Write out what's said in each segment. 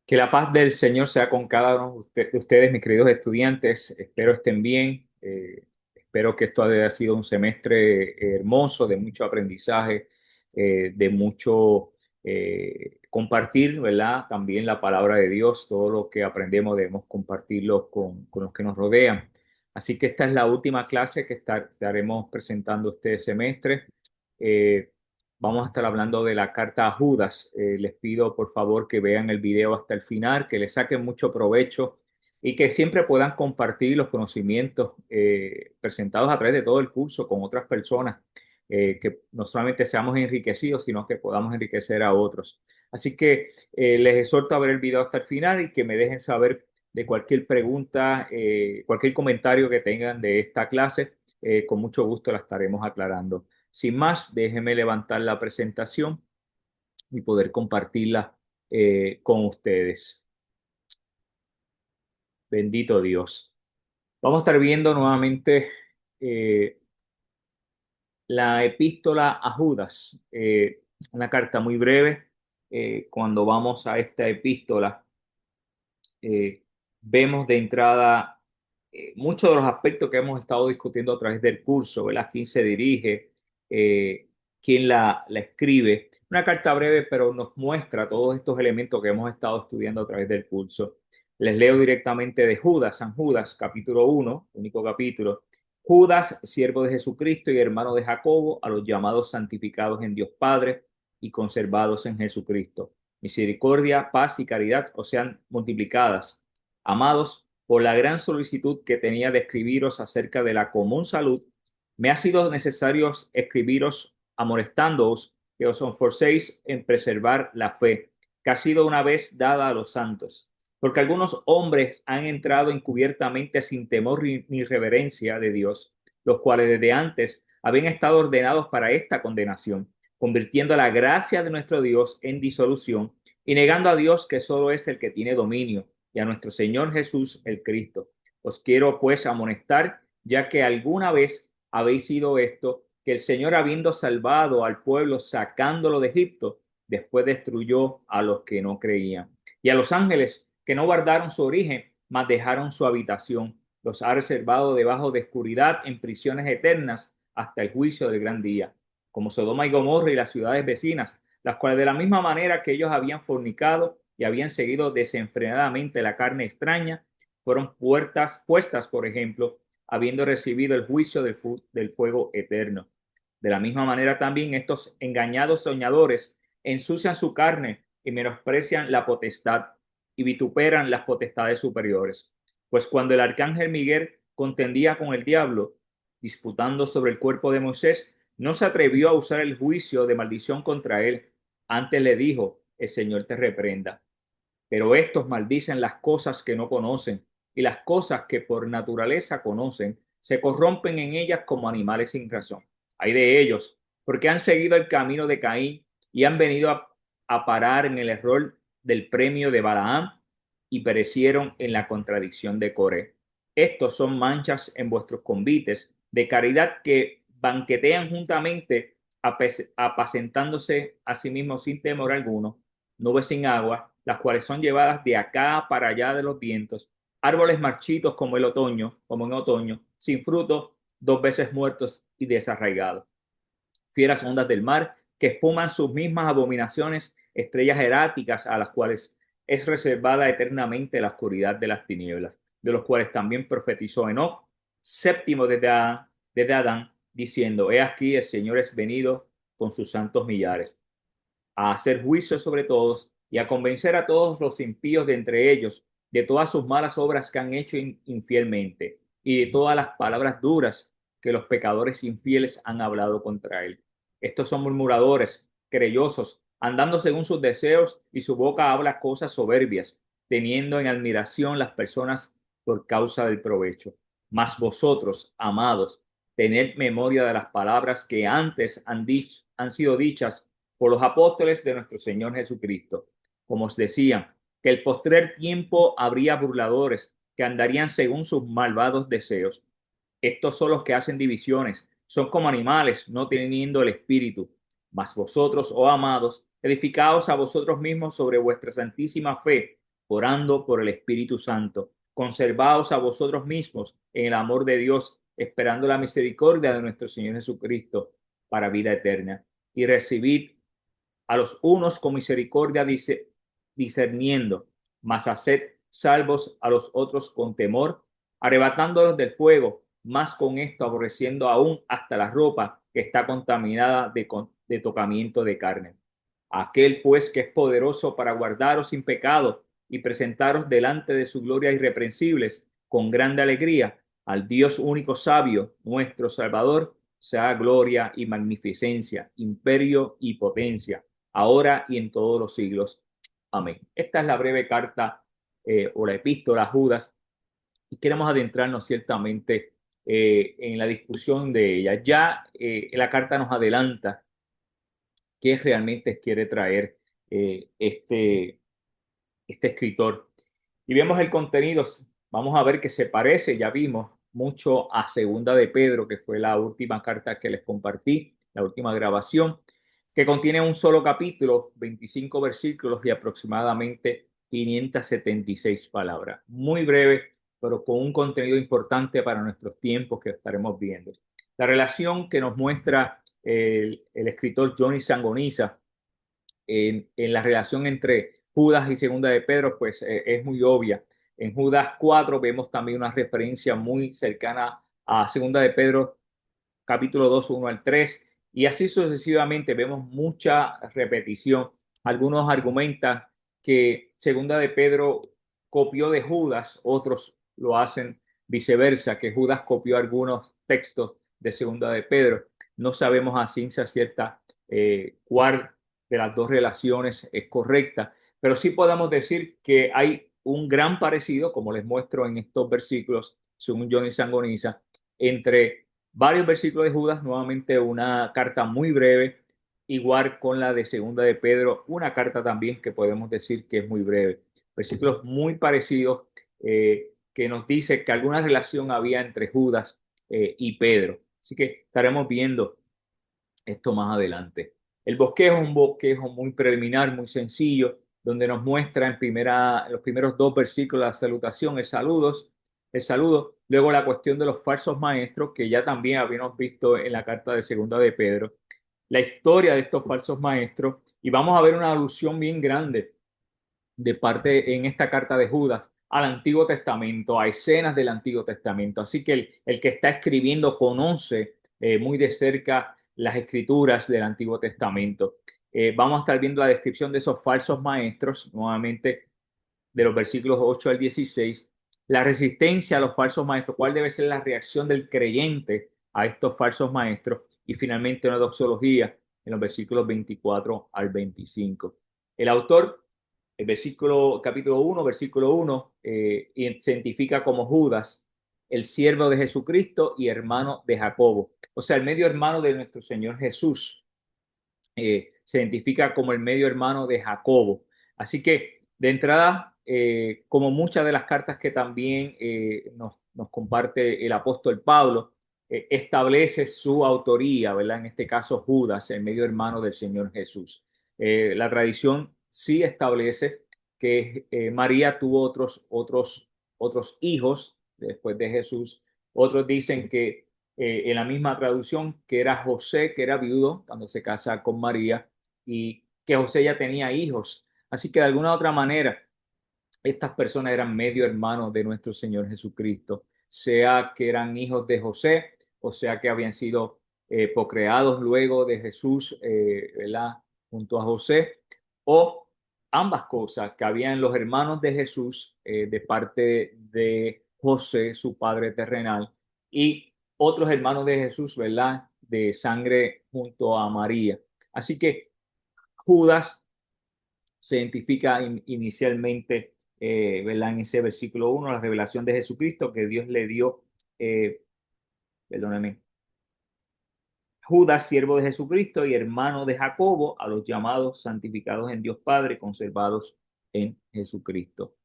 Que la paz del Señor sea con cada uno de ustedes, mis queridos estudiantes. Espero estén bien. Espero que esto haya sido un semestre hermoso, de mucho aprendizaje, de mucho compartir, ¿verdad? También la palabra de Dios, todo lo que aprendemos debemos compartirlo con los que nos rodean. Así que esta es la última clase que estaremos presentando este semestre. Eh, Vamos a estar hablando de la carta a Judas. Les pido por favor que vean el video hasta el final, que le saquen mucho provecho y que siempre puedan compartir los conocimientos presentados a través de todo el curso con otras personas, que no solamente seamos enriquecidos, sino que podamos enriquecer a otros. Así que les exhorto a ver el video hasta el final y que me dejen saber de cualquier pregunta, cualquier comentario que tengan de esta clase. Con mucho gusto la estaremos aclarando. Sin más, déjeme levantar la presentación y poder compartirla con ustedes. Bendito Dios. Vamos a estar viendo nuevamente eh, la epístola a Judas, una carta muy breve. Cuando vamos a esta epístola, eh, vemos de entrada muchos de los aspectos que hemos estado discutiendo a través del curso, ¿verdad? ¿Quién se dirige? ¿Quién la escribe? Una carta breve, pero nos muestra todos estos elementos que hemos estado estudiando a través del curso. Les leo directamente de Judas, San Judas, capítulo 1, único capítulo. Judas, siervo de Jesucristo y hermano de Jacobo, a los llamados santificados en Dios Padre y conservados en Jesucristo. Misericordia, paz y caridad os sean multiplicadas. Amados, por la gran solicitud que tenía de escribiros acerca de la común salud, me ha sido necesario escribiros amonestándoos que os esforcéis en preservar la fe, que ha sido una vez dada a los santos. Porque algunos hombres han entrado encubiertamente sin temor ni reverencia de Dios, los cuales desde antes habían estado ordenados para esta condenación, convirtiendo la gracia de nuestro Dios en disolución y negando a Dios que solo es el que tiene dominio y a nuestro Señor Jesús el Cristo. Os quiero pues amonestar, ya que alguna vez habéis sido esto, que el Señor habiendo salvado al pueblo sacándolo de Egipto, después destruyó a los que no creían. Y a los ángeles que no guardaron su origen, mas dejaron su habitación, los ha reservado debajo de oscuridad en prisiones eternas hasta el juicio del gran día, como Sodoma y Gomorra y las ciudades vecinas, las cuales de la misma manera que ellos habían fornicado y habían seguido desenfrenadamente la carne extraña, fueron puestas, por ejemplo, habiendo recibido el juicio del fuego eterno. De la misma manera también estos engañados soñadores ensucian su carne y menosprecian la potestad y vituperan las potestades superiores. Pues cuando el arcángel Miguel contendía con el diablo, disputando sobre el cuerpo de Moisés, no se atrevió a usar el juicio de maldición contra él. Antes le dijo, el Señor te reprenda. Pero estos maldicen las cosas que no conocen, y las cosas que por naturaleza conocen se corrompen en ellas como animales sin razón. Hay de ellos, porque han seguido el camino de Caín y han venido a parar en el error del premio de Balaam y perecieron en la contradicción de Coré. Estos son manchas en vuestros convites de caridad que banquetean juntamente apacentándose a sí mismos sin temor alguno, nubes sin agua, las cuales son llevadas de acá para allá de los vientos, árboles marchitos como el otoño, como en otoño, sin fruto, dos veces muertos y desarraigados. Fieras ondas del mar que espuman sus mismas abominaciones, estrellas eráticas a las cuales es reservada eternamente la oscuridad de las tinieblas, de los cuales también profetizó Enoc, séptimo desde Adán, diciendo, he aquí el Señor es venido con sus santos millares a hacer juicio sobre todos y a convencer a todos los impíos de entre ellos de todas sus malas obras que han hecho infielmente y de todas las palabras duras que los pecadores infieles han hablado contra él. Estos son murmuradores, querellosos, andando según sus deseos y su boca habla cosas soberbias, teniendo en admiración las personas por causa del provecho. Mas vosotros, amados, tened memoria de las palabras que antes han sido dichas por los apóstoles de nuestro Señor Jesucristo, como os decían, que el postrer tiempo habría burladores que andarían según sus malvados deseos. Estos son los que hacen divisiones, son como animales, no teniendo el espíritu. Mas vosotros, oh amados, edificaos a vosotros mismos sobre vuestra santísima fe, orando por el Espíritu Santo. Conservaos a vosotros mismos en el amor de Dios, esperando la misericordia de nuestro Señor Jesucristo para vida eterna. Y recibid a los unos con misericordia discerniendo, mas haced salvos a los otros con temor, arrebatándolos del fuego, más con esto aborreciendo aún hasta la ropa que está contaminada de tocamiento de carne. Aquel pues que es poderoso para guardaros sin pecado y presentaros delante de su gloria irreprensibles con grande alegría, al Dios único sabio, nuestro Salvador, sea gloria y magnificencia, imperio y potencia, ahora y en todos los siglos. Amén. Esta es la breve carta o la epístola a Judas y queremos adentrarnos ciertamente en la discusión de ella. Ya la carta nos adelanta qué realmente quiere traer este escritor. Y vemos el contenido, vamos a ver que se parece, ya vimos mucho a Segunda de Pedro, que fue la última carta que les compartí, la última grabación, que contiene un solo capítulo, 25 versículos y aproximadamente 576 palabras. Muy breve, pero con un contenido importante para nuestros tiempos que estaremos viendo. La relación que nos muestra el escritor Johnny Sangonisa en la relación entre Judas y Segunda de Pedro, pues es muy obvia. En Judas 4 vemos también una referencia muy cercana a Segunda de Pedro, capítulo 2, 1 al 3, y así sucesivamente vemos mucha repetición. Algunos argumentan que Segunda de Pedro copió de Judas, otros lo hacen viceversa, que Judas copió algunos textos de Segunda de Pedro. No sabemos a ciencia cierta cuál de las dos relaciones es correcta, pero sí podemos decir que hay un gran parecido, como les muestro en estos versículos, según Johnny Sangonisa, entre varios versículos de Judas, nuevamente una carta muy breve, igual con la de Segunda de Pedro, una carta también que podemos decir que es muy breve. Versículos muy parecidos que nos dice que alguna relación había entre Judas y Pedro. Así que estaremos viendo esto más adelante. El bosquejo es un bosquejo muy preliminar, muy sencillo, donde nos muestra en los primeros dos versículos la salutación, el saludo, luego la cuestión de los falsos maestros, que ya también habíamos visto en la carta de Segunda de Pedro, la historia de estos falsos maestros, y vamos a ver una alusión bien grande de parte en esta carta de Judas al Antiguo Testamento, a escenas del Antiguo Testamento. Así que el que está escribiendo conoce muy de cerca las escrituras del Antiguo Testamento. Vamos a estar viendo la descripción de esos falsos maestros, nuevamente de los versículos 8 al 16, la resistencia a los falsos maestros, cuál debe ser la reacción del creyente a estos falsos maestros, y finalmente una doxología en los versículos 24 al 25. El autor, el capítulo 1, versículo 1, se identifica como Judas, el siervo de Jesucristo y hermano de Jacobo, o sea, el medio hermano de nuestro Señor Jesús. Se identifica como el medio hermano de Jacobo. Así que de entrada, como muchas de las cartas que también nos comparte el apóstol Pablo, establece su autoría, ¿verdad? En este caso Judas, el medio hermano del Señor Jesús. La tradición sí establece que María tuvo otros hijos después de Jesús. Otros dicen que en la misma traducción, que era José, que era viudo cuando se casa con María, y que José ya tenía hijos. Así que de alguna u otra manera, estas personas eran medio hermanos de nuestro Señor Jesucristo, sea que eran hijos de José, o sea que habían sido procreados luego de Jesús, ¿verdad? Junto a José, o ambas cosas, que habían los hermanos de Jesús de parte de José, su padre terrenal, y otros hermanos de Jesús, ¿verdad? De sangre junto a María. Así que Judas se identifica inicialmente, ¿verdad? En ese versículo 1, la revelación de Jesucristo que Dios le dio, eh, perdóname, Judas, siervo de Jesucristo y hermano de Jacobo, a los llamados santificados en Dios Padre, conservados en Jesucristo.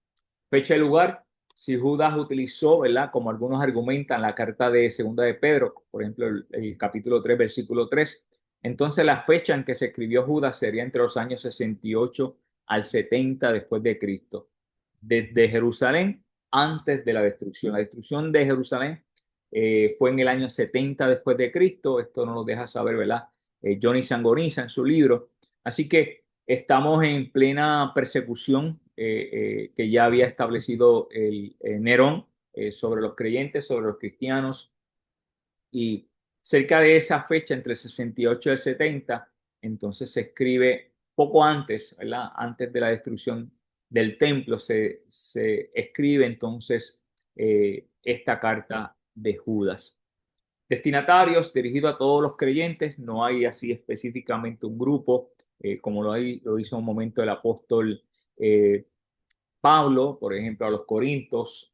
Fecha y lugar, si Judas utilizó, ¿verdad? Como algunos argumentan, la carta de Segunda de Pedro, por ejemplo, el capítulo 3, versículo 3, entonces la fecha en que se escribió Judas sería entre los años 68 al 70 después de Cristo. desde Jerusalén antes de la destrucción. La destrucción de Jerusalén fue en el año 70 después de Cristo. Esto nos lo deja saber, ¿verdad? Johnny Sangoniza en su libro. Así que estamos en plena persecución que ya había establecido el Nerón sobre los creyentes, sobre los cristianos, y cerca de esa fecha, entre el 68 y el 70, entonces se escribe poco antes, ¿verdad? Antes de la destrucción del templo, se escribe entonces esta carta de Judas. Destinatarios dirigido a todos los creyentes, no hay así específicamente un grupo, como lo hizo un momento el apóstol Pablo, por ejemplo, a los Corintios,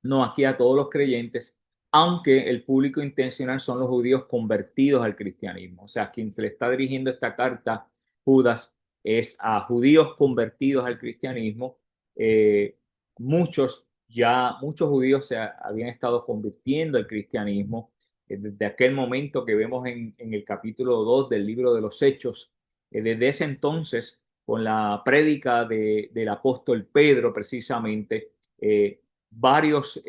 no, aquí a todos los creyentes, aunque el público intencional son los judíos convertidos al cristianismo. O sea, quien se le está dirigiendo esta carta, Judas, es a judíos convertidos al cristianismo. Eh, muchos judíos se habían estado convirtiendo al cristianismo desde aquel momento que vemos en el capítulo 2 del libro de los Hechos. Desde ese entonces, con la prédica del apóstol Pedro, precisamente, varios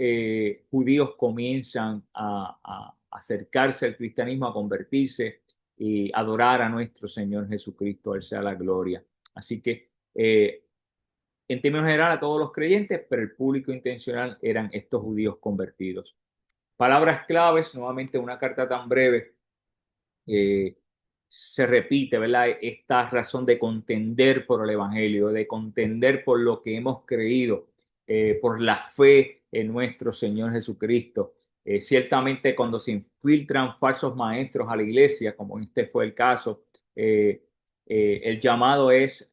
judíos comienzan a acercarse al cristianismo, a convertirse y adorar a nuestro Señor Jesucristo, Él sea la gloria. Así que, en términos general, a todos los creyentes, pero el público intencional eran estos judíos convertidos. Palabras claves, nuevamente una carta tan breve, eh, se repite, ¿verdad? Esta razón de contender por el Evangelio, de contender por lo que hemos creído, por la fe en nuestro Señor Jesucristo. Ciertamente cuando se infiltran falsos maestros a la iglesia, como este fue el caso, el llamado es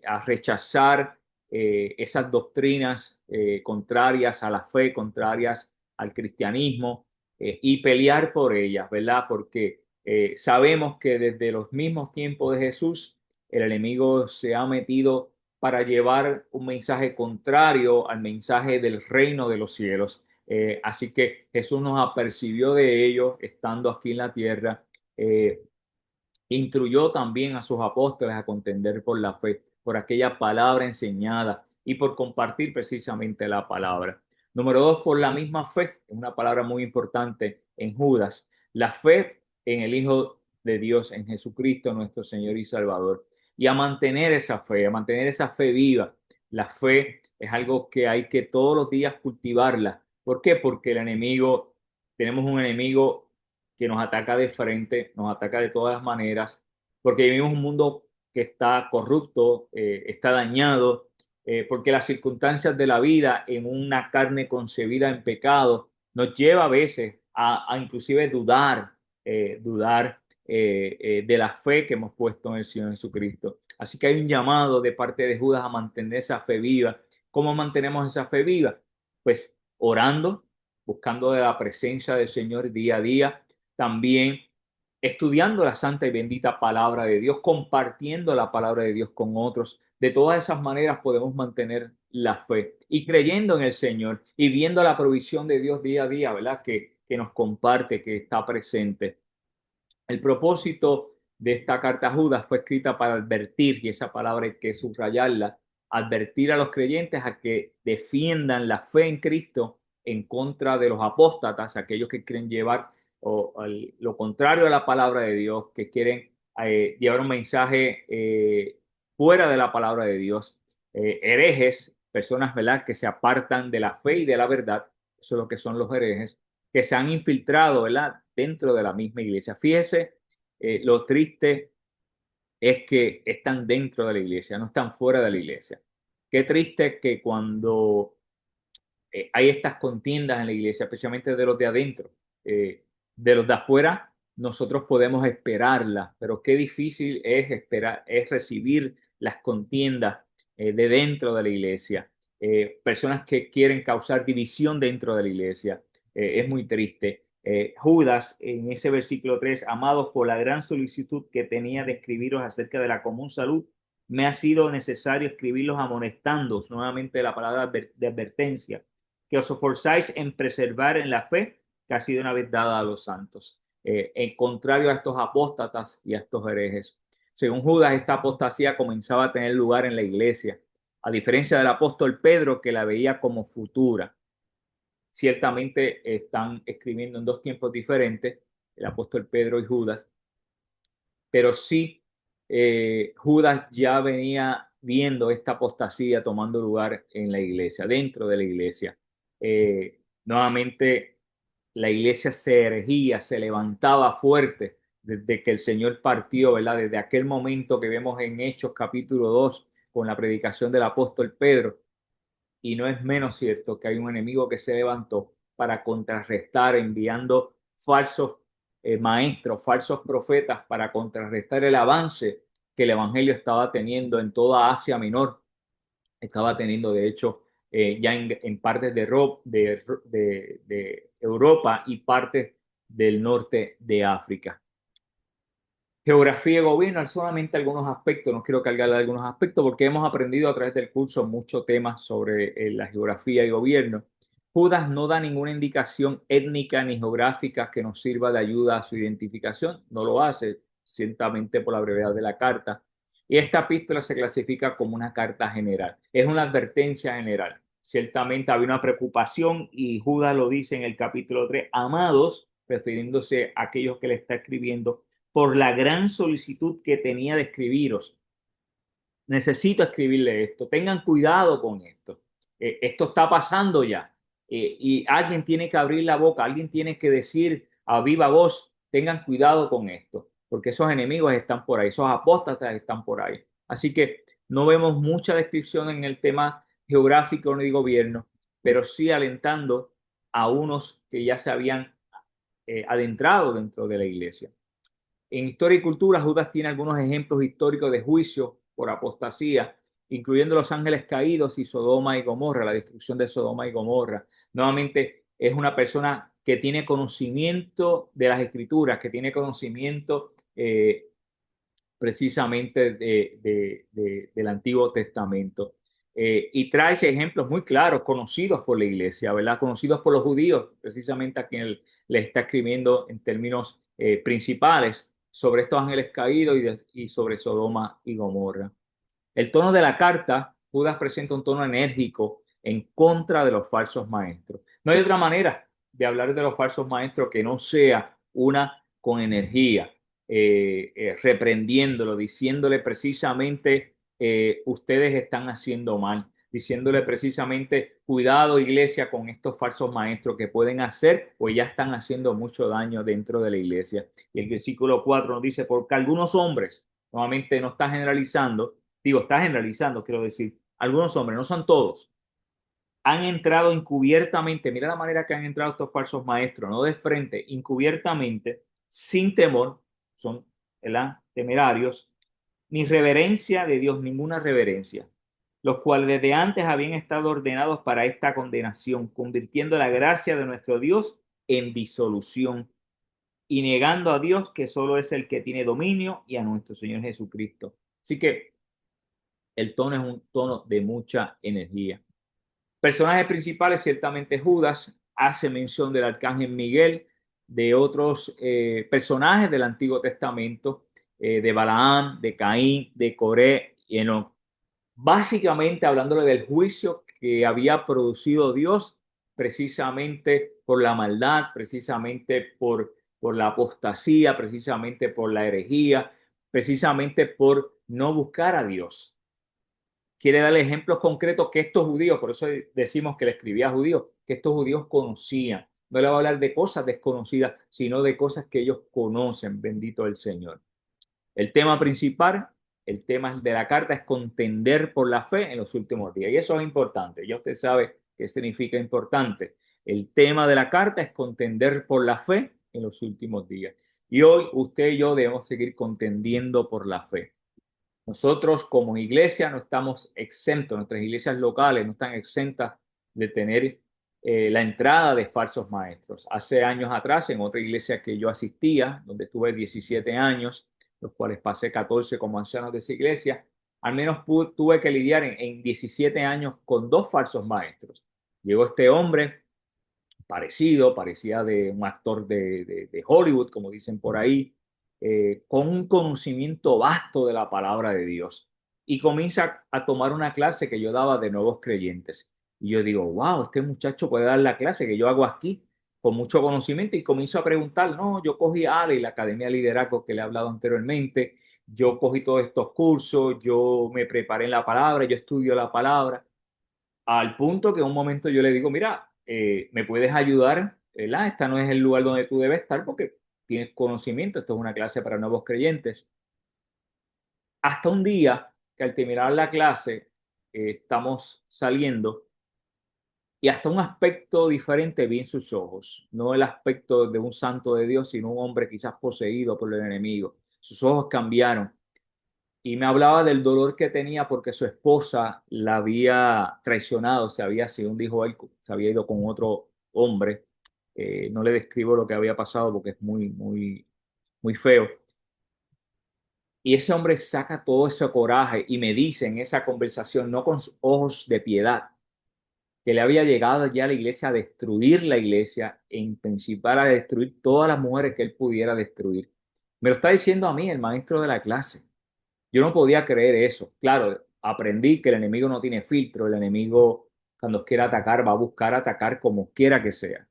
a rechazar esas doctrinas contrarias a la fe, contrarias al cristianismo, y pelear por ellas, ¿verdad? Porque sabemos que desde los mismos tiempos de Jesús, el enemigo se ha metido para llevar un mensaje contrario al mensaje del reino de los cielos. Así que Jesús nos apercibió de ello estando aquí en la tierra. Eh, Instruyó también a sus apóstoles a contender por la fe, por aquella palabra enseñada y por compartir precisamente la palabra. Número dos, por la misma fe, es una palabra muy importante en Judas, la fe en el Hijo de Dios, en Jesucristo, nuestro Señor y Salvador. Y a mantener esa fe viva. La fe es algo que hay que todos los días cultivarla. ¿Por qué? Porque tenemos un enemigo que nos ataca de frente, nos ataca de todas las maneras, porque vivimos un mundo que está corrupto, está dañado, porque las circunstancias de la vida en una carne concebida en pecado nos lleva a veces a inclusive dudar de la fe que hemos puesto en el Señor Jesucristo. Así que hay un llamado de parte de Judas a mantener esa fe viva. ¿Cómo mantenemos esa fe viva? Pues orando, buscando de la presencia del Señor día a día, también estudiando la santa y bendita palabra de Dios, compartiendo la palabra de Dios con otros. De todas esas maneras podemos mantener la fe y creyendo en el Señor y viendo la provisión de Dios día a día, ¿verdad? Que nos comparte, que está presente. El propósito de esta carta a Judas fue escrita para advertir, y esa palabra hay que subrayarla, advertir a los creyentes a que defiendan la fe en Cristo en contra de los apóstatas, aquellos que quieren llevar lo contrario a la palabra de Dios, que quieren llevar un mensaje fuera de la palabra de Dios. Herejes, personas, ¿verdad?, que se apartan de la fe y de la verdad, eso es lo que son los herejes, que se han infiltrado, ¿verdad?, dentro de la misma iglesia. Fíjese, lo triste es que están dentro de la iglesia, no están fuera de la iglesia. Qué triste que cuando hay estas contiendas en la iglesia, especialmente de los de adentro, de los de afuera, nosotros podemos esperarlas, pero qué difícil es esperar, es recibir las contiendas de dentro de la iglesia. Personas que quieren causar división dentro de la iglesia. Es muy triste. Judas, en ese versículo 3, amados, por la gran solicitud que tenía de escribiros acerca de la común salud, me ha sido necesario escribirlos amonestándoos, nuevamente la palabra de advertencia, que os esforzáis en preservar en la fe que ha sido una vez dada a los santos, en contrario a estos apóstatas y a estos herejes. Según Judas, esta apostasía comenzaba a tener lugar en la iglesia. a diferencia del apóstol Pedro, que la veía como futura. Ciertamente están escribiendo en dos tiempos diferentes, el apóstol Pedro y Judas, pero sí Judas ya venía viendo esta apostasía tomando lugar en la iglesia, dentro de la iglesia. Nuevamente la iglesia se erguía, se levantaba fuerte desde que el Señor partió, ¿verdad? Desde aquel momento que vemos en Hechos capítulo 2 con la predicación del apóstol Pedro. Y no es menos cierto que hay un enemigo que se levantó para contrarrestar, enviando falsos maestros, falsos profetas para contrarrestar el avance que el evangelio estaba teniendo en toda Asia Menor. Estaba teniendo, de hecho, ya en partes de Europa y partes del norte de África. Geografía y gobierno, solamente algunos aspectos, no quiero cargarle algunos aspectos porque hemos aprendido a través del curso muchos temas sobre la geografía y gobierno. Judas no da ninguna indicación étnica ni geográfica que nos sirva de ayuda a su identificación, no lo hace, ciertamente por la brevedad de la carta. Y esta epístola se clasifica como una carta general, es una advertencia general. Ciertamente había una preocupación y Judas lo dice en el capítulo 3, amados, refiriéndose a aquellos que le está escribiendo, por la gran solicitud que tenía de escribiros. Necesito escribirle esto. Tengan cuidado con esto. Esto está pasando ya. Y alguien tiene que abrir la boca, alguien tiene que decir a viva voz, tengan cuidado con esto, porque esos enemigos están por ahí, esos apóstatas están por ahí. Así que no vemos mucha descripción en el tema geográfico ni de gobierno, pero sí alentando a unos que ya se habían adentrado dentro de la iglesia. En Historia y Cultura, Judas tiene algunos ejemplos históricos de juicio por apostasía, incluyendo los ángeles caídos y Sodoma y Gomorra, la destrucción de Sodoma y Gomorra. Nuevamente, es una persona que tiene conocimiento de las escrituras, que tiene conocimiento precisamente del Antiguo Testamento. Y trae ejemplos muy claros, conocidos por la iglesia, ¿verdad? Conocidos por los judíos, precisamente a quien le está escribiendo en términos principales sobre estos ángeles caídos y sobre Sodoma y Gomorra. El tono de la carta, Judas presenta un tono enérgico en contra de los falsos maestros. No hay otra manera de hablar de los falsos maestros que no sea una con energía, reprendiéndolo, diciéndole precisamente, ustedes están haciendo mal, diciéndole precisamente, cuidado iglesia con estos falsos maestros que pueden hacer o ya están haciendo mucho daño dentro de la iglesia. Y el versículo 4 nos dice, porque algunos hombres, nuevamente no está generalizando, está generalizando, quiero decir, algunos hombres, no son todos, han entrado encubiertamente, mira la manera que han entrado estos falsos maestros, no de frente, encubiertamente, sin temor, son temerarios, ni reverencia de Dios, ninguna reverencia, los cuales desde antes habían estado ordenados para esta condenación, convirtiendo la gracia de nuestro Dios en disolución y negando a Dios que solo es el que tiene dominio y a nuestro Señor Jesucristo. Así que el tono es un tono de mucha energía. Personajes principales, ciertamente Judas, hace mención del arcángel Miguel, de otros personajes del Antiguo Testamento, de Balaam, de Caín, de Coré y Enoc. Básicamente hablándole del juicio que había producido Dios precisamente por la maldad, precisamente por la apostasía, precisamente por la herejía, precisamente por no buscar a Dios. Quiere dar ejemplos concretos que estos judíos, por eso decimos que le escribía a judíos, que estos judíos conocían. No le va a hablar de cosas desconocidas, sino de cosas que ellos conocen, bendito el Señor. El tema principal, el tema de la carta es contender por la fe en los últimos días. Y eso es importante. Ya usted sabe qué significa importante. El tema de la carta es contender por la fe en los últimos días. Y hoy usted y yo debemos seguir contendiendo por la fe. Nosotros como iglesia no estamos exentos, nuestras iglesias locales no están exentas de tener la entrada de falsos maestros. Hace años atrás, en otra iglesia que yo asistía, donde tuve 17 años, los cuales pasé 14 como ancianos de esa iglesia, al menos tuve que lidiar en 17 años con dos falsos maestros. Llegó este hombre parecía de un actor de Hollywood, como dicen por ahí, con un conocimiento vasto de la palabra de Dios. y comienza a tomar una clase que yo daba de nuevos creyentes. Y yo digo, wow, este muchacho puede dar la clase que yo hago aquí con mucho conocimiento y comienzo a preguntar, no, yo cogí ALE, la Academia de Liderazgo que le he hablado anteriormente, yo cogí todos estos cursos, yo me preparé en la palabra, yo estudio la palabra, al punto que en un momento yo le digo, mira, ¿me puedes ayudar? ¿Verdad? Esta no es el lugar donde tú debes estar porque tienes conocimiento, esto es una clase para nuevos creyentes. Hasta un día que al terminar la clase estamos saliendo y hasta un aspecto diferente vi en sus ojos, no el aspecto de un santo de Dios, sino un hombre quizás poseído por el enemigo. Sus ojos cambiaron y me hablaba del dolor que tenía porque su esposa la había traicionado, se había, según dijo él, se había ido con otro hombre. No le describo lo que había pasado porque es muy feo. Y ese hombre saca todo ese coraje y me dice en esa conversación, no con ojos de piedad, que le había llegado ya a la iglesia a destruir la iglesia, en principal a destruir todas las mujeres que él pudiera destruir. Me lo está diciendo a mí, el maestro de la clase. Yo no podía creer eso. Claro, aprendí que el enemigo no tiene filtro, el enemigo cuando quiera atacar va a buscar atacar como quiera que sea.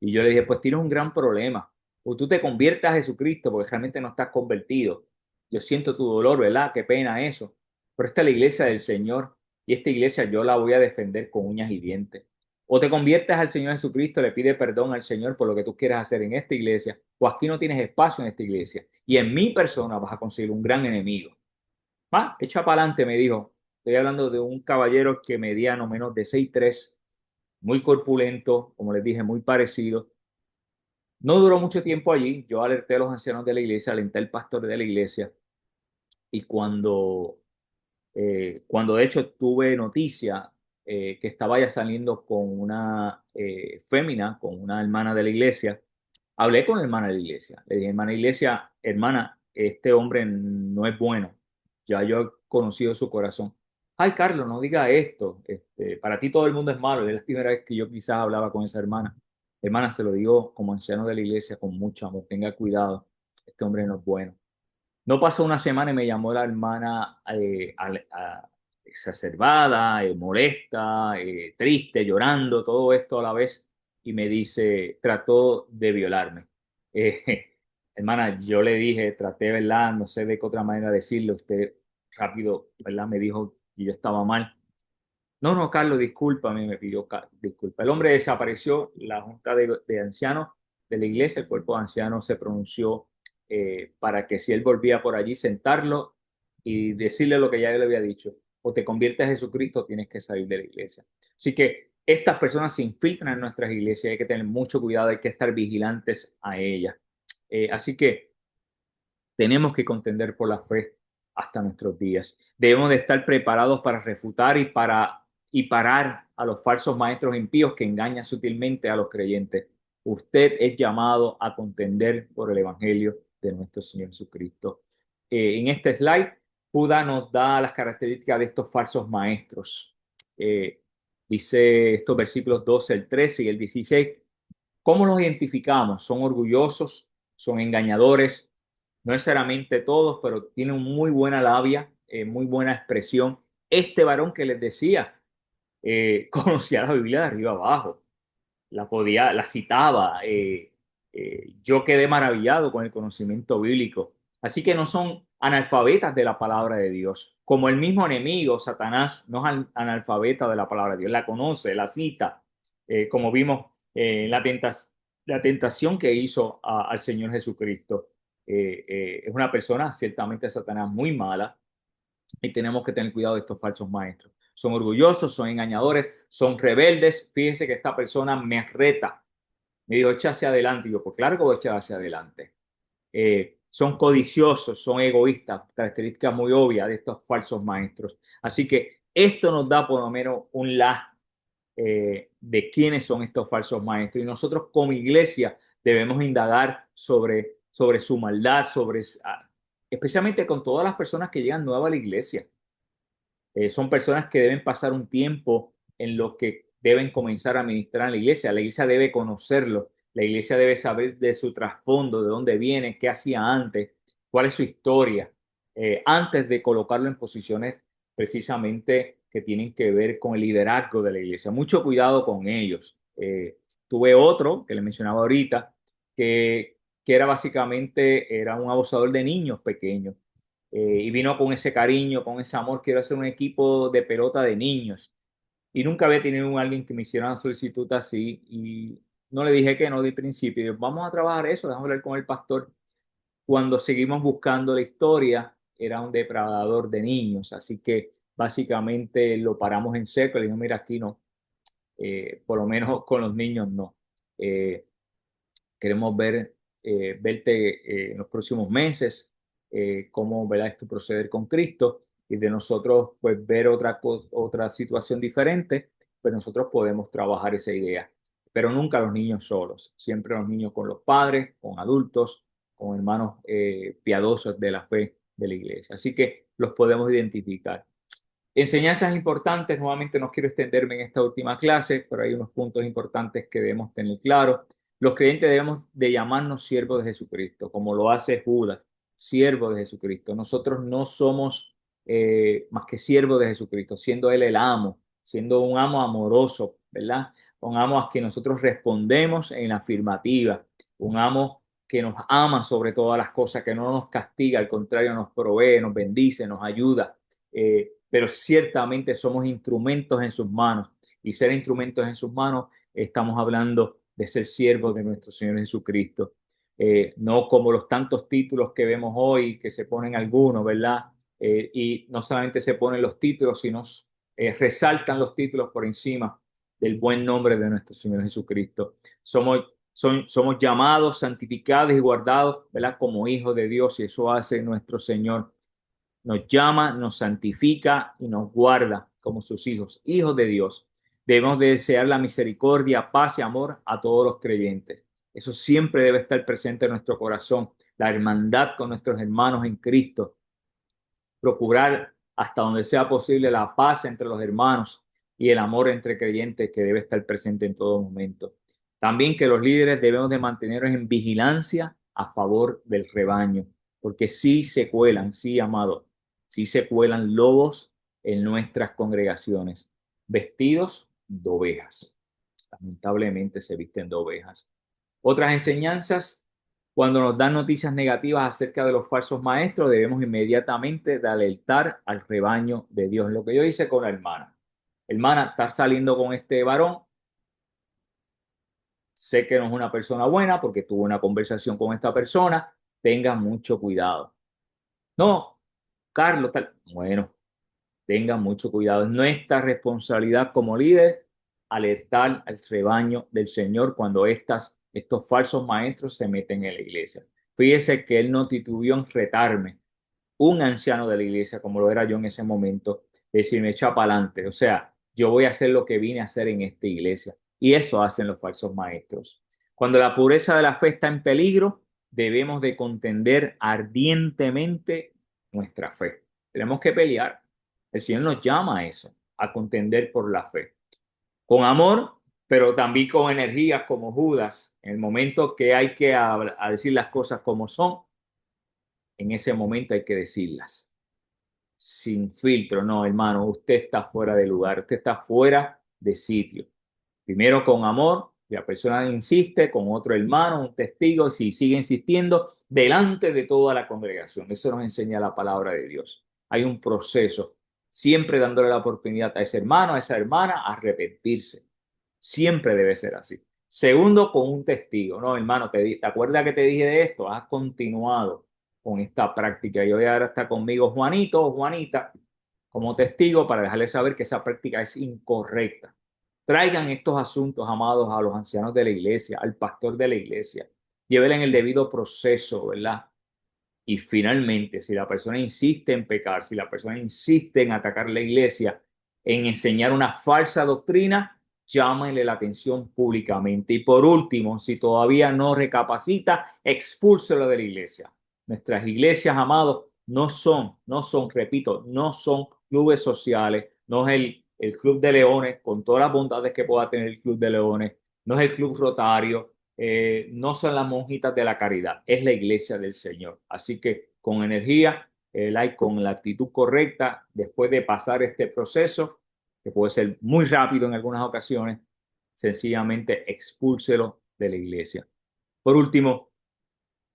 Y yo le dije, pues tienes un gran problema. O tú te conviertas a Jesucristo porque realmente no estás convertido. Yo siento tu dolor, ¿verdad? Qué pena eso. Pero esta es la iglesia del Señor y esta iglesia yo la voy a defender con uñas y dientes. O te conviertes al Señor Jesucristo, le pide perdón al Señor por lo que tú quieras hacer en esta iglesia, o aquí no tienes espacio en esta iglesia. Y en mi persona vas a conseguir un gran enemigo. Va, echa para adelante, me dijo. Estoy hablando de un caballero que medía no menos de 6'3", muy corpulento, como les dije, muy parecido. No duró mucho tiempo allí. Yo alerté a los ancianos de la iglesia, alenté al pastor de la iglesia y cuando de hecho tuve noticia que estaba ya saliendo con una fémina, con una hermana de la iglesia, hablé con la hermana de la iglesia. Le dije, hermana de la iglesia, hermana, este hombre no es bueno. Ya yo he conocido su corazón. Ay, Carlos, no diga esto. Para ti todo el mundo es malo. Es la primera vez que yo quizás hablaba con esa hermana. Hermana, se lo digo como anciano de la iglesia con mucho amor. Tenga cuidado. Este hombre no es bueno. No pasó una semana y me llamó la hermana exacerbada, molesta, triste, llorando, todo esto a la vez, y me dice, trató de violarme. Hermana, yo le dije, traté, ¿verdad? No sé de qué otra manera decirle, usted rápido, ¿verdad? Me dijo que yo estaba mal. No, no, Carlos, discúlpame, me pidió disculpa. El hombre desapareció, la junta de ancianos de la iglesia, el cuerpo de ancianos se pronunció para que si él volvía por allí, sentarlo y decirle lo que ya le había dicho. O te conviertes a Jesucristo, o tienes que salir de la iglesia. Así que estas personas se infiltran en nuestras iglesias, hay que tener mucho cuidado, hay que estar vigilantes a ellas. Así que tenemos que contender por la fe hasta nuestros días. Debemos de estar preparados para refutar y parar a los falsos maestros impíos que engañan sutilmente a los creyentes. Usted es llamado a contender por el Evangelio de nuestro Señor Jesucristo. En este slide, Judá nos da las características de estos falsos maestros. Eh, Dice estos versículos 12, el 13 y el 16. ¿Cómo los identificamos? Son orgullosos, son engañadores, no necesariamente todos, pero tienen muy buena labia, muy buena expresión. Este varón que les decía, conocía la Biblia de arriba abajo, la citaba. Yo quedé maravillado con el conocimiento bíblico. Así que no son analfabetas de la palabra de Dios. Como el mismo enemigo, Satanás, no es analfabeta de la palabra de Dios, la conoce, la cita, como vimos la tentación que hizo al Señor Jesucristo. Es una persona, ciertamente Satanás, muy mala, y tenemos que tener cuidado de estos falsos maestros. Son orgullosos, son engañadores, son rebeldes. Fíjense que esta persona me reta, me dijo, echa hacia adelante. Y yo, pues claro que voy a echar hacia adelante. Son codiciosos, son egoístas, características muy obvias de estos falsos maestros. Así que esto nos da por lo menos un de quiénes son estos falsos maestros. Y nosotros como iglesia debemos indagar sobre su maldad, especialmente con todas las personas que llegan nuevas a la iglesia. Son personas que deben pasar un tiempo en lo que deben comenzar a ministrar en la iglesia. La iglesia debe conocerlo, la iglesia debe saber de su trasfondo, de dónde viene, qué hacía antes, cuál es su historia, antes de colocarlo en posiciones precisamente que tienen que ver con el liderazgo de la iglesia. Mucho cuidado con ellos. Tuve otro que le mencionaba ahorita, que era básicamente, era un abusador de niños pequeños. Y vino con ese cariño, con ese amor, quiero hacer un equipo de pelota de niños. Y nunca había tenido a alguien que me hiciera una solicitud así. Y no le dije que no de principio. Vamos a trabajar eso, déjame hablar con el pastor. Cuando seguimos buscando la historia, era un depredador de niños. Así que básicamente lo paramos en seco. Le digo, mira, aquí no. Por lo menos con los niños no. Eh, Queremos verte en los próximos meses, cómo, ¿verdad?, es tu proceder con Cristo, y de nosotros pues ver otra situación diferente, pues nosotros podemos trabajar esa idea. Pero nunca los niños solos, siempre los niños con los padres, con adultos, con hermanos piadosos de la fe de la iglesia. Así que los podemos identificar. Enseñanzas importantes, nuevamente no quiero extenderme en esta última clase, pero hay unos puntos importantes que debemos tener claros. Los creyentes debemos de llamarnos siervos de Jesucristo, como lo hace Judas, siervo de Jesucristo. Nosotros no somos más que siervos de Jesucristo, siendo Él el amo, siendo un amo amoroso, ¿verdad? Un amo a quien nosotros respondemos en la afirmativa, un amo que nos ama sobre todas las cosas, que no nos castiga, al contrario, nos provee, nos bendice, nos ayuda. Pero ciertamente somos instrumentos en sus manos, y ser instrumentos en sus manos, estamos hablando de ser siervos de nuestro Señor Jesucristo. No como los tantos títulos que vemos hoy, que se ponen algunos, ¿verdad? Y no solamente se ponen los títulos, sino resaltan los títulos por encima del buen nombre de nuestro Señor Jesucristo. Somos llamados, santificados y guardados, ¿verdad?, como hijos de Dios, y eso hace nuestro Señor. Nos llama, nos santifica y nos guarda como sus hijos, hijos de Dios. Debemos de desear la misericordia, paz y amor a todos los creyentes. Eso siempre debe estar presente en nuestro corazón, la hermandad con nuestros hermanos en Cristo, procurar hasta donde sea posible la paz entre los hermanos y el amor entre creyentes, que debe estar presente en todo momento. También que los líderes debemos de mantenernos en vigilancia a favor del rebaño, porque sí se cuelan, sí, amado, sí se cuelan lobos en nuestras congregaciones, vestidos de ovejas. Lamentablemente se visten de ovejas. Otras enseñanzas: cuando nos dan noticias negativas acerca de los falsos maestros, debemos inmediatamente de alertar al rebaño de Dios. Lo que yo hice con la hermana. Hermana, estás saliendo con este varón. Sé que no es una persona buena porque tuvo una conversación con esta persona. Tenga mucho cuidado. No, Carlos, tal. Bueno, tengan mucho cuidado. Es nuestra responsabilidad como líderes alertar al rebaño del Señor cuando estos falsos maestros se meten en la iglesia. Fíjese que él no titubeó en retarme, un anciano de la iglesia, como lo era yo en ese momento, decirme, echa para adelante. O sea, yo voy a hacer lo que vine a hacer en esta iglesia. Y eso hacen los falsos maestros. Cuando la pureza de la fe está en peligro, debemos de contender ardientemente nuestra fe. Tenemos que pelear. El Señor nos llama a eso, a contender por la fe. Con amor, pero también con energía, como Judas. En el momento que hay que a decir las cosas como son, en ese momento hay que decirlas. Sin filtro, no, hermano, usted está fuera de lugar, usted está fuera de sitio. Primero con amor, si la persona insiste, con otro hermano, un testigo, si sigue insistiendo, delante de toda la congregación. Eso nos enseña la palabra de Dios. Hay un proceso, siempre dándole la oportunidad a ese hermano, a esa hermana, a arrepentirse. Siempre debe ser así. Segundo, con un testigo. No, hermano, ¿te acuerdas que te dije de esto? Has continuado con esta práctica. Y hoy ahora está conmigo Juanito o Juanita como testigo para dejarle saber que esa práctica es incorrecta. Traigan estos asuntos, amados, a los ancianos de la iglesia, al pastor de la iglesia. Llévenle en el debido proceso, ¿verdad? Y finalmente, si la persona insiste en pecar, si la persona insiste en atacar la iglesia, en enseñar una falsa doctrina, llámenle la atención públicamente. Y por último, si todavía no recapacita, expúlselo de la iglesia. Nuestras iglesias, amados, no son, repito, no son clubes sociales, no es el Club de Leones, con todas las bondades que pueda tener el Club de Leones, no es el Club Rotario, no son las monjitas de la caridad, es la iglesia del Señor. Así que con energía like con la actitud correcta, después de pasar este proceso, que puede ser muy rápido en algunas ocasiones, sencillamente expúlselo de la iglesia. Por último,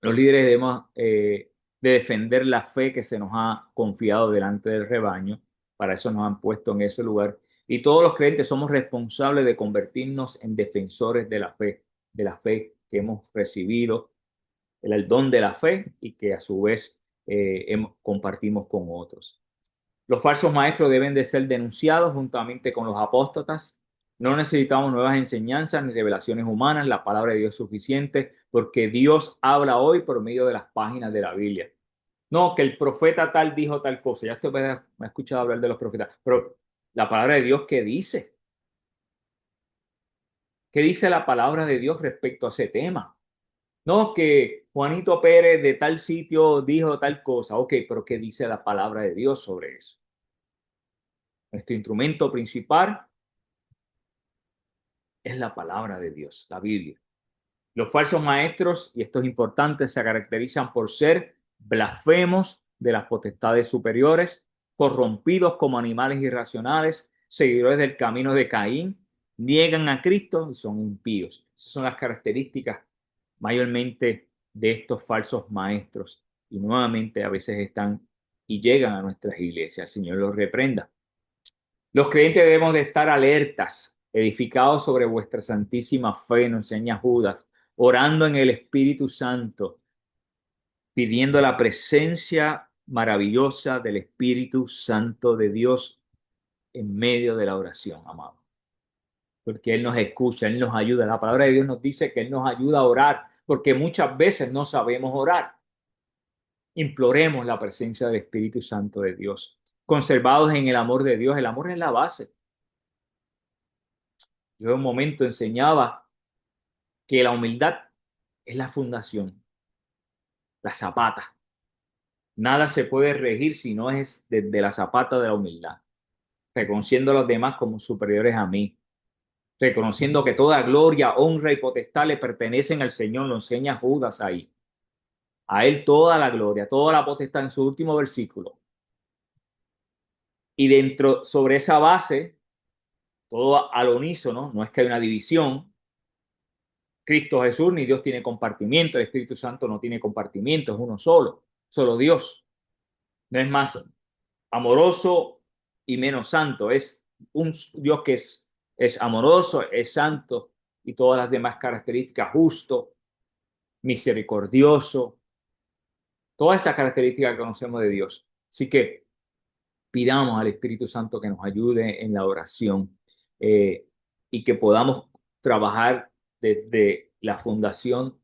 los líderes debemos de defender la fe que se nos ha confiado delante del rebaño. Para eso nos han puesto en ese lugar. Y todos los creyentes somos responsables de convertirnos en defensores de la fe que hemos recibido, el don de la fe y que a su vez compartimos con otros. Los falsos maestros deben de ser denunciados juntamente con los apóstatas. No necesitamos nuevas enseñanzas ni revelaciones humanas. La palabra de Dios es suficiente porque Dios habla hoy por medio de las páginas de la Biblia. No, que el profeta tal dijo tal cosa. Ya usted me ha escuchado hablar de los profetas. Pero la palabra de Dios, ¿qué dice? ¿Qué dice la palabra de Dios respecto a ese tema? No, que Juanito Pérez de tal sitio dijo tal cosa. Ok, pero ¿qué dice la palabra de Dios sobre eso? Nuestro instrumento principal es la palabra de Dios, la Biblia. Los falsos maestros, y esto es importante, se caracterizan por ser blasfemos de las potestades superiores, corrompidos como animales irracionales, seguidores del camino de Caín, niegan a Cristo y son impíos. Esas son las características mayormente de estos falsos maestros. Y nuevamente a veces están y llegan a nuestras iglesias. El Señor los reprenda. Los creyentes debemos de estar alertas, edificados sobre vuestra santísima fe, nos enseña Judas, orando en el Espíritu Santo, pidiendo la presencia maravillosa del Espíritu Santo de Dios en medio de la oración, amado. Porque Él nos escucha, Él nos ayuda. La palabra de Dios nos dice que Él nos ayuda a orar, porque muchas veces no sabemos orar. Imploremos la presencia del Espíritu Santo de Dios, conservados en el amor de Dios. El amor es la base. Yo en un momento enseñaba que la humildad es la fundación, la zapata. Nada se puede regir si no es desde la zapata de la humildad, reconociendo a los demás como superiores a mí, reconociendo que toda gloria, honra y potestad le pertenecen al Señor, lo enseña Judas ahí. A Él toda la gloria, toda la potestad en su último versículo. Y dentro, sobre esa base, todo al unísono, no es que hay una división. Cristo Jesús ni Dios tiene compartimiento, el Espíritu Santo no tiene compartimiento, es uno solo, solo Dios. No es más amoroso y menos santo, es un Dios que es amoroso, es santo y todas las demás características, justo, misericordioso, todas esas características que conocemos de Dios. Así que pidamos al Espíritu Santo que nos ayude en la oración y que podamos trabajar desde la fundación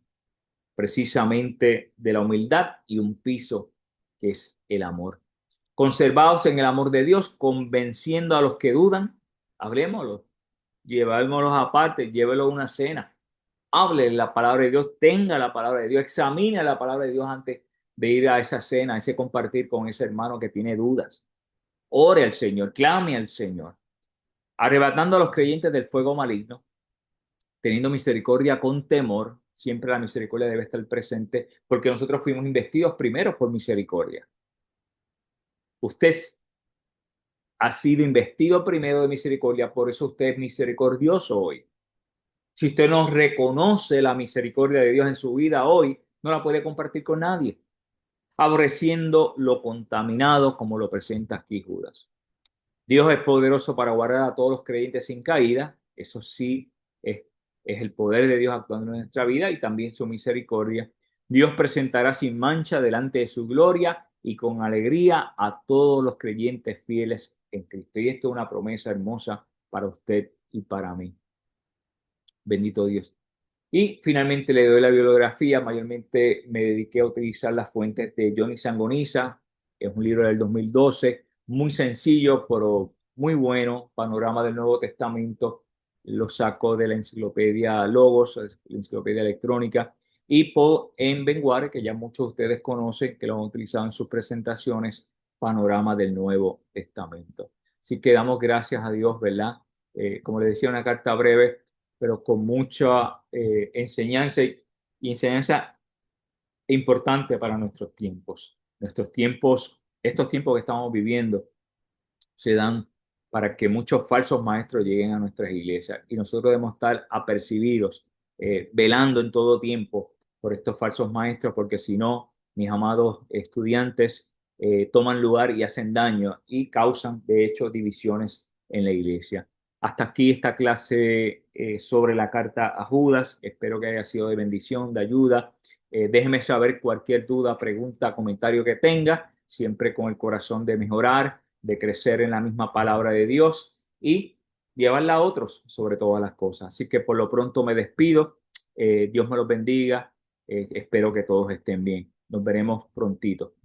precisamente de la humildad y un piso que es el amor. Conservados en el amor de Dios, convenciendo a los que dudan, hablemoslo, llevémoslos aparte, llévelo a una cena, hable la palabra de Dios, tenga la palabra de Dios, examine la palabra de Dios antes de ir a esa cena, a ese compartir con ese hermano que tiene dudas. Ore al Señor, clame al Señor, arrebatando a los creyentes del fuego maligno, teniendo misericordia con temor. Siempre la misericordia debe estar presente porque nosotros fuimos investidos primero por misericordia. Usted ha sido investido primero de misericordia, por eso usted es misericordioso hoy. Si usted no reconoce la misericordia de Dios en su vida hoy, no la puede compartir con nadie, aborreciendo lo contaminado como lo presenta aquí Judas. Dios es poderoso para guardar a todos los creyentes sin caída. Eso sí es el poder de Dios actuando en nuestra vida y también su misericordia. Dios presentará sin mancha delante de su gloria y con alegría a todos los creyentes fieles en Cristo. Y esto es una promesa hermosa para usted y para mí. Bendito Dios. Y finalmente le doy la bibliografía. Mayormente me dediqué a utilizar las fuentes de Johnny Sangonisa. Es un libro del 2012, muy sencillo, pero muy bueno. Panorama del Nuevo Testamento. Lo saco de la enciclopedia Logos, la enciclopedia electrónica. Y Paul M. Benguare, que ya muchos de ustedes conocen, que lo han utilizado en sus presentaciones, Panorama del Nuevo Testamento. Así que damos gracias a Dios, ¿verdad? Como les decía, una carta breve, pero con mucha enseñanza y enseñanza importante para nuestros tiempos. Nuestros tiempos estos tiempos que estamos viviendo se dan para que muchos falsos maestros lleguen a nuestras iglesias y nosotros debemos estar apercibidos, velando en todo tiempo por estos falsos maestros, porque si no, mis amados estudiantes, toman lugar y hacen daño y causan, de hecho, divisiones en la iglesia. Hasta aquí esta clase sobre la carta a Judas. Espero que haya sido de bendición, de ayuda. Déjeme saber cualquier duda, pregunta, comentario que tenga, siempre con el corazón de mejorar, de crecer en la misma palabra de Dios y llevarla a otros sobre todas las cosas. Así que por lo pronto me despido. Dios me los bendiga. Espero que todos estén bien. Nos veremos prontito.